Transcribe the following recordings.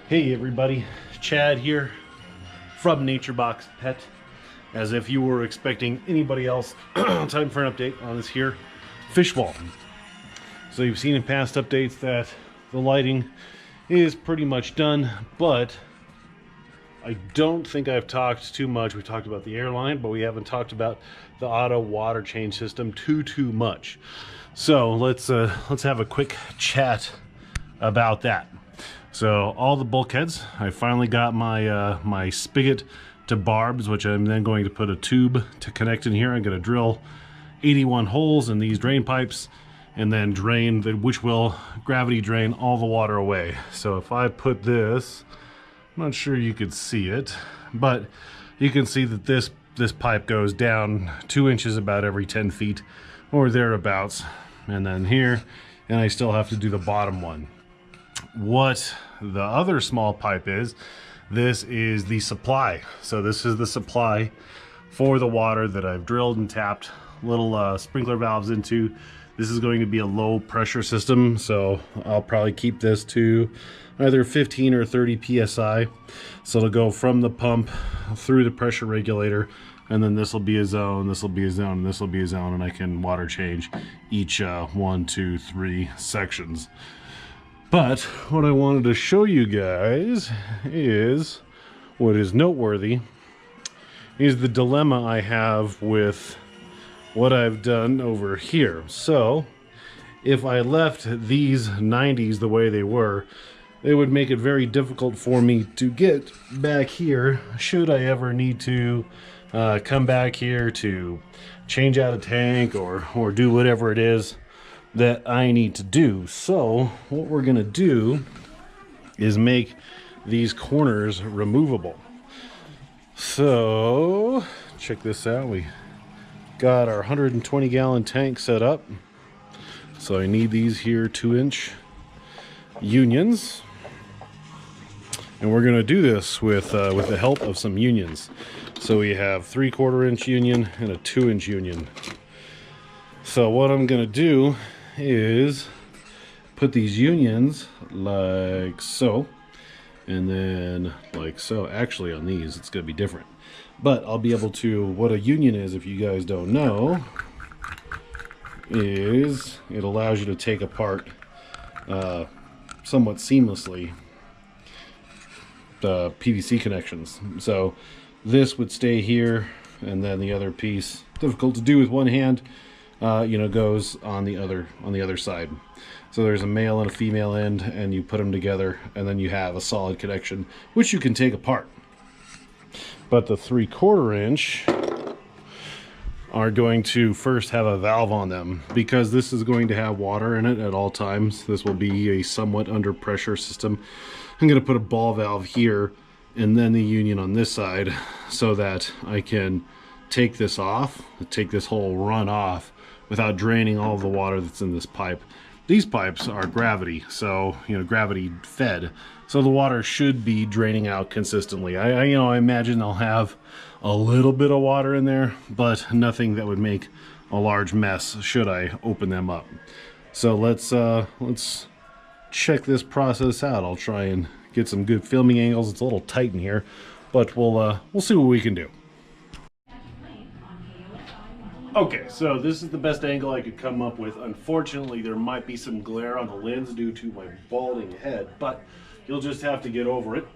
Hey everybody, Chad here from NatureBox Pet. As if you were expecting anybody else, time for an update on this here fish wall. So you've seen in past updates that the lighting is pretty much done, but I don't think I've talked too much. We talked about the airline, but we haven't talked about the auto water change system too much. So let's have a quick chat about that. So all the bulkheads, I finally got my my spigot to barbs, which I'm then going to put a tube to connect in here. I'm going to drill 81 holes in these drain pipes and then drain, which will gravity drain all the water away. So if I put this, I'm not sure you could see it, but you can see that this pipe goes down 2 inches about every 10 feet or thereabouts. And then here, and I still have to do the bottom one. What the other small pipe is, this is the supply. So this is the supply for the water that I've drilled and tapped little sprinkler valves into. This is going to be a low pressure system, so I'll probably keep this to either 15 or 30 psi. So it'll go from the pump through the pressure regulator, and then this will be a zone, this will be a zone, and this will be a zone, and I can water change each 1, 2, 3 sections. But what I wanted to show you guys is what is noteworthy is the dilemma I have with what I've done over here. So if I left these 90s the way they were, it would make it very difficult for me to get back here should I ever need to come back here to change out a tank or do whatever it is that I need to do. So what we're gonna do is make these corners removable. So check this out. We got our 120 gallon tank set up. So I need these here 2-inch unions, and we're gonna do this with the help of some unions. So we have 3/4 inch union and a 2-inch union. So what I'm gonna do is put these unions like so, and then like so. Actually on these it's going to be different, but I'll be able to, what a union is, if you guys don't know, is it allows you to take apart somewhat seamlessly the PVC connections. So this would stay here, and then the other piece, difficult to do with one hand, goes on the other side. So there's a male and a female end, and you put them together, and then you have a solid connection, which you can take apart. But the 3/4 inch are going to first have a valve on them, because this is going to have water in it at all times. This will be a somewhat under pressure system. I'm going to put a ball valve here, and then the union on this side, so that I can take this off, take this whole run off, without draining all the water that's in this pipe. These pipes are gravity, so gravity fed, so the water should be draining out consistently. I imagine they'll have a little bit of water in there, but nothing that would make a large mess should I open them up. So let's check this process out. I'll try and get some good filming angles. It's a little tight in here, but we'll see what we can do. Okay, so this is the best angle I could come up with. Unfortunately, there might be some glare on the lens due to my balding head, but you'll just have to get over it.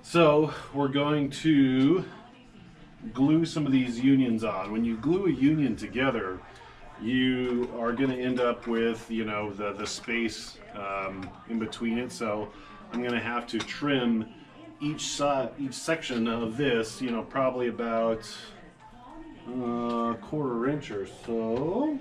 So we're going to glue some of these unions on. When you glue a union together, you are going to end up with, the space in between it. So I'm going to have to trim each section of this, probably about 1/4 inch or so.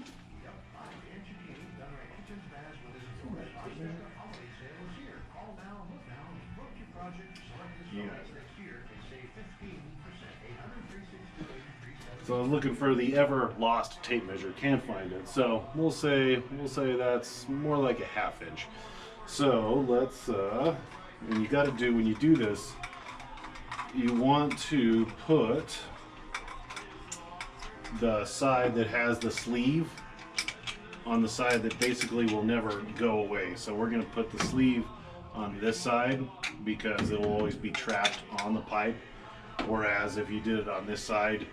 So I was looking for the ever lost tape measure, can't find it. So we'll say that's more like a 1/2 inch. So let's and you got to do, when you do this, you want to put the side that has the sleeve on the side that basically will never go away. So we're going to put the sleeve on this side because it will always be trapped on the pipe. Whereas if you did it on this side,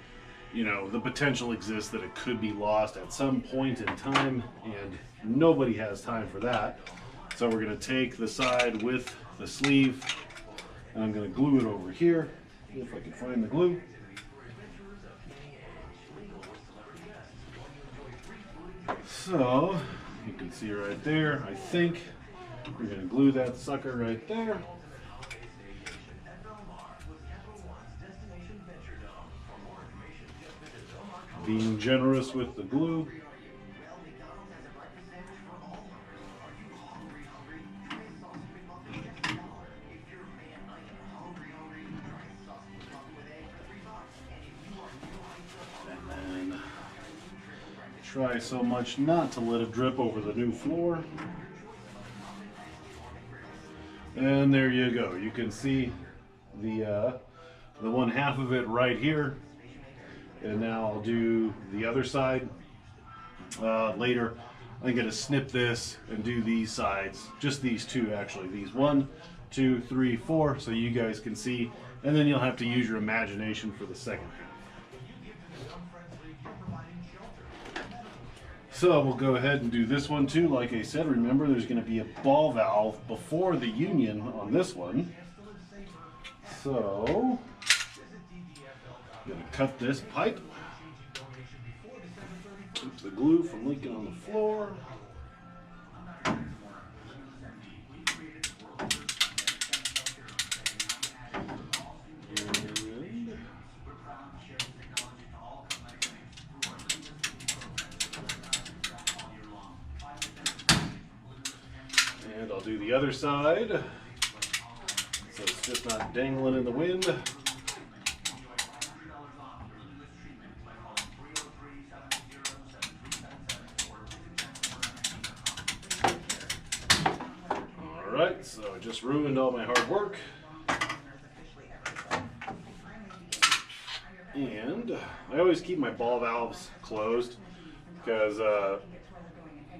you know, the potential exists that it could be lost at some point in time, and nobody has time for that. So we're going to take the side with the sleeve, and I'm going to glue it over here, if I can find the glue. So you can see right there, I think we're going to glue that sucker right there. Being generous with the glue. And then try so much not to let it drip over the new floor. And there you go. You can see the one half of it right here. And now I'll do the other side later. I'm going to snip this and do these sides, just these two actually. These 1, 2, 3, 4, so you guys can see. And then you'll have to use your imagination for the second half. So we'll go ahead and do this one too. Like I said, remember there's going to be a ball valve before the union on this one. So I'm going to cut this pipe. Keep the glue from leaking on the floor. And I'll do the other side, so it's just not dangling in the wind. Alright, so I just ruined all my hard work. And I always keep my ball valves closed because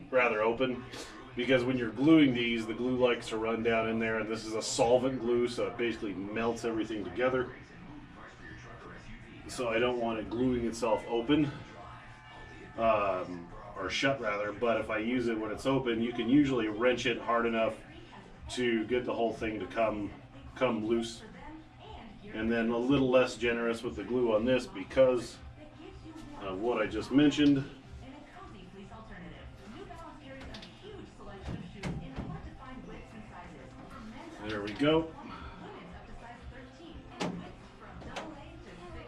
rather open, because when you're gluing these, the glue likes to run down in there, and this is a solvent glue, so it basically melts everything together. So I don't want it gluing itself open, or shut rather, but if I use it when it's open, you can usually wrench it hard enough to get the whole thing to come loose. And then a little less generous with the glue on this because of what I just mentioned. There we go.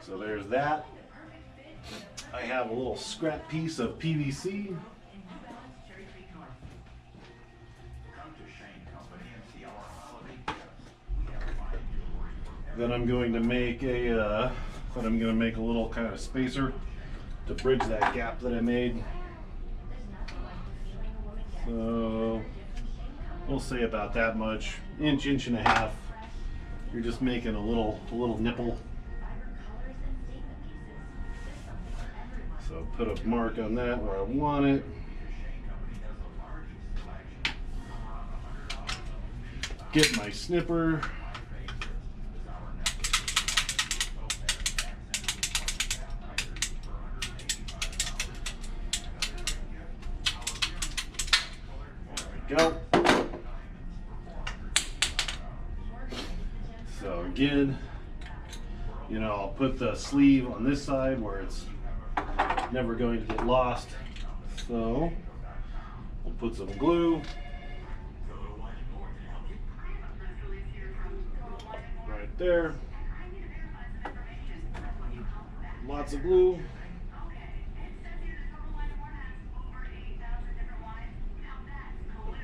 So there's that. I have a little scrap piece of PVC. Then I'm going to make a little kind of spacer to bridge that gap that I made. So we'll say about that much, inch and a half. You're just making a little nipple. So put a mark on that where I want it. Get my snipper. Go. So again, you know, I'll put the sleeve on this side where it's never going to get lost. So we'll put some glue right there. Lots of glue.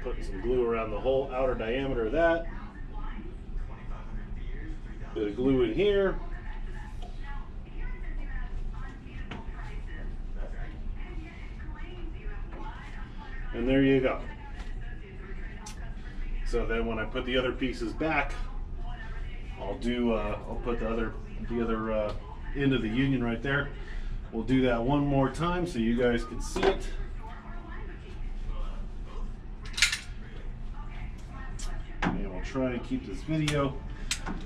Putting some glue around the whole outer diameter of that. Bit of glue in here. And there you go. So then when I put the other pieces back, I'll put the other end of the union right there. We'll do that one more time so you guys can see it. try and keep this video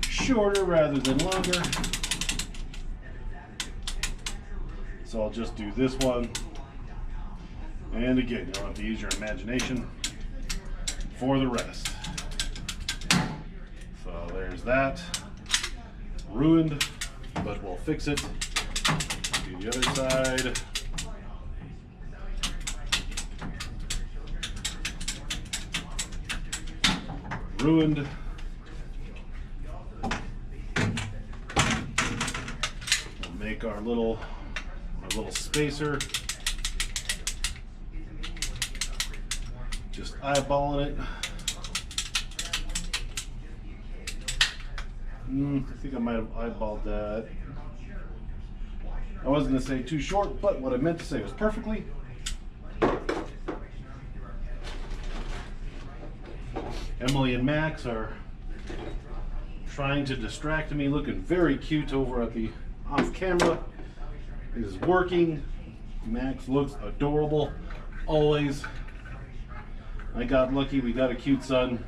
shorter rather than longer. So I'll just do this one. And again, you'll have to use your imagination for the rest. So there's that. Ruined, but we'll fix it. Do the other side. Ruined. We'll make our little spacer. Just eyeballing it. I think I might have eyeballed that. I wasn't going to say too short, but what I meant to say was perfectly. Emily and Max are trying to distract me, looking very cute over at the off camera. It is working. Max looks adorable, always. I got lucky, we got a cute son.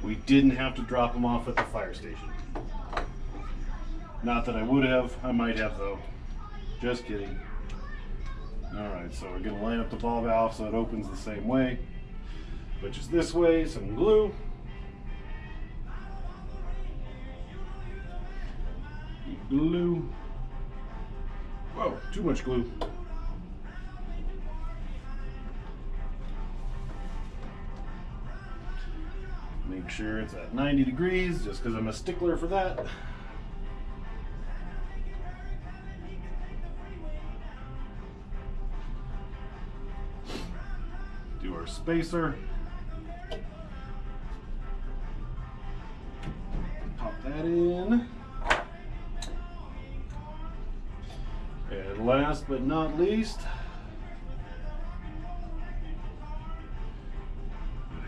We didn't have to drop him off at the fire station. Not that I would have, I might have though. Just kidding. Alright, so we're going to line up the ball valve so it opens the same way. Which is this way, some glue. Glue. Whoa, too much glue. Make sure it's at 90 degrees, just because I'm a stickler for that. Do our spacer. Pop that in. And last but not least,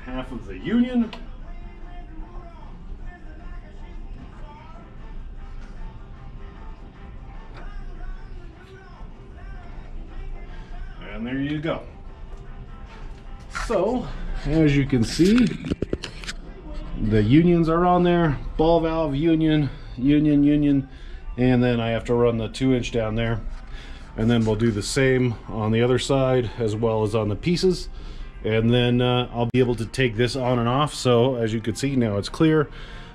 half of the union. And there you go. So, as you can see, the unions are on there. Ball valve, union, and then I have to run the 2-inch down there. And then we'll do the same on the other side as well as on the pieces. And then I'll be able to take this on and off. So as you can see, now it's clear.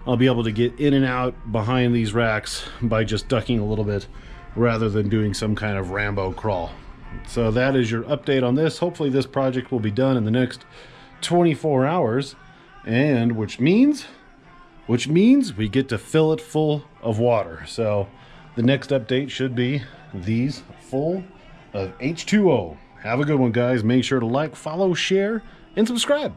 I'll be able to get in and out behind these racks by just ducking a little bit rather than doing some kind of Rambo crawl. So that is your update on this. Hopefully this project will be done in the next 24 hours, and which means we get to fill it full of water. So the next update should be these full of H2O. Have a good one, guys. Make sure to like, follow, share, and subscribe.